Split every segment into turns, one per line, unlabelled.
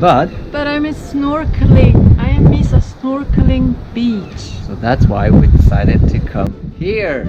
But
I miss snorkeling. I miss a snorkeling beach.
so that's why we decided to come here.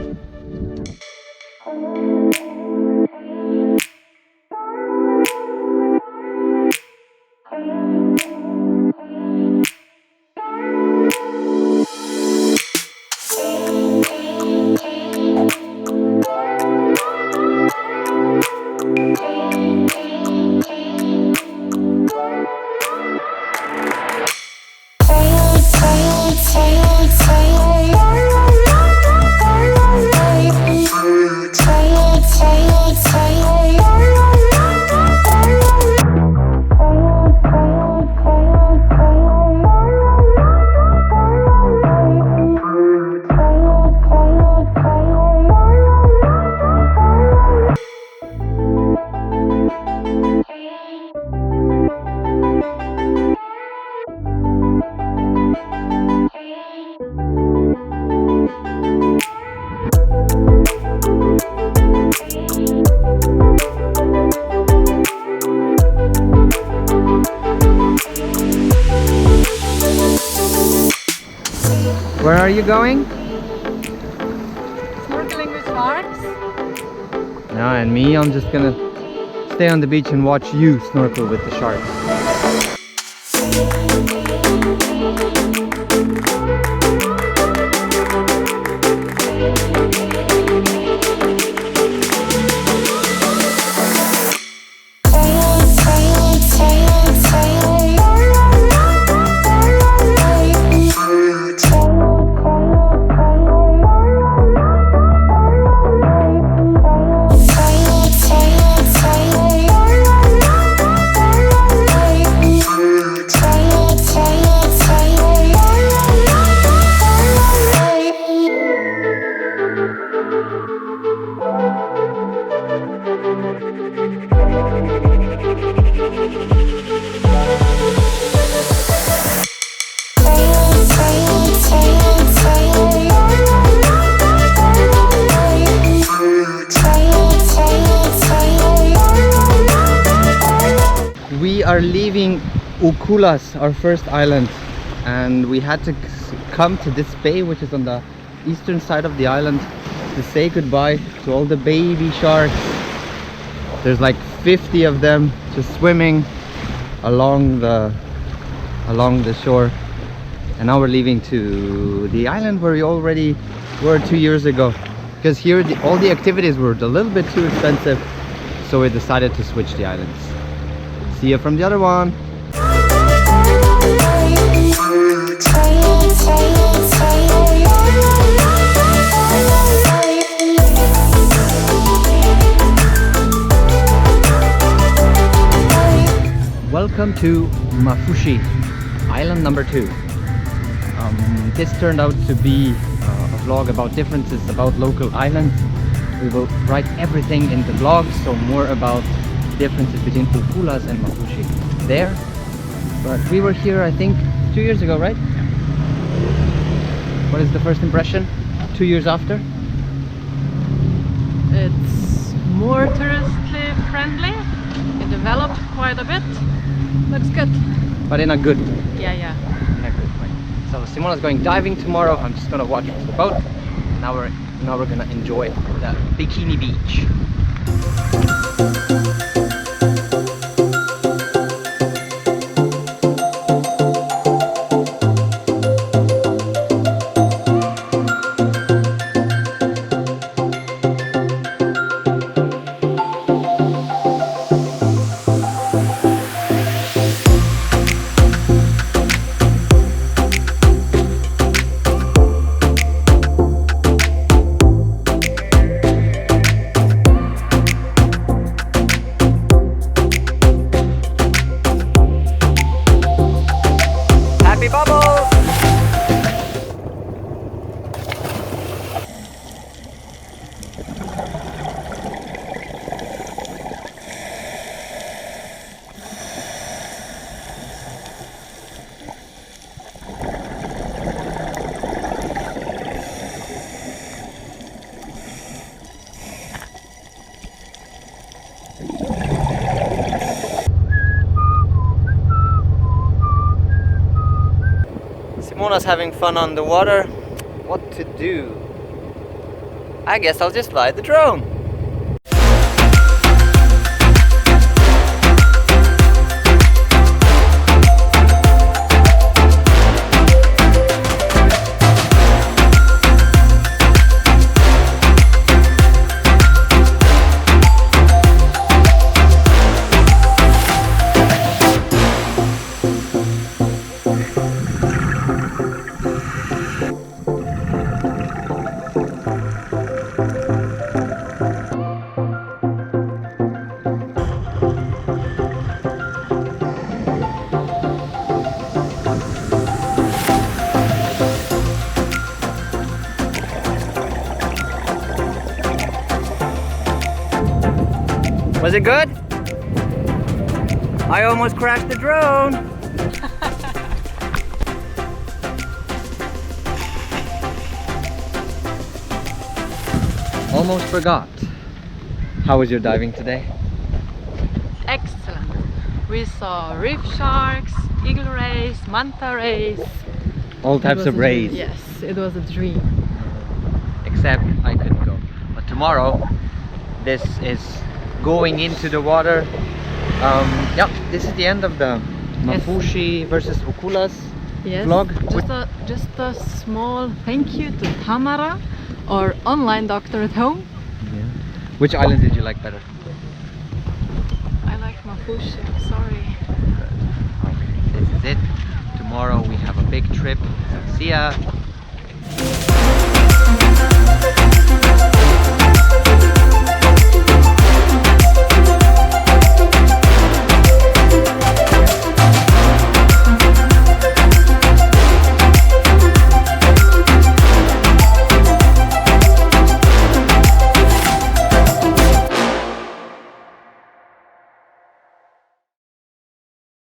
Where are you going?
Snorkeling with sharks?
No, and me, I'm just gonna stay on the beach and watch you snorkel with the sharks. We are leaving Ukulhas, our first island, and we had to come to this bay which is on the eastern side of the island to say goodbye to all the baby sharks. There's like 50 of them just swimming along the shore, and now we're leaving to the island where we already were 2 years ago, because here all the activities were a little bit too expensive, so we decided to switch the islands. See you from the other one. Welcome to Maafushi, island number 2. This turned out to be a vlog about differences about local islands. We will write everything in the vlog, so more about differences between Ukulhas and Maafushi there. But we were here, I think, 2 years ago, right? What is the first impression 2 years after?
It's more touristically friendly. It developed quite a bit. Looks good.
But in a good,
Yeah.
in a good way. So Simona's going diving tomorrow. I'm just gonna watch from the boat. Now we're gonna enjoy the bikini beach. Mona's having fun on the water. What to do? I guess I'll just fly the drone. Was it good? I almost crashed the drone. Almost forgot. How was your diving today?
Excellent. We saw reef sharks, eagle rays, manta rays.
All types of rays.
Yes, it was a dream.
Except I couldn't go. But tomorrow, this is going into the water. Yeah, this is the end of the Maafushi versus Ukulhas vlog.
Just a small thank you to Tamara, our online doctor at home.
Yeah. Which island did you like better?
I like Maafushi, sorry.
Okay, this is it. Tomorrow we have a big trip. See ya!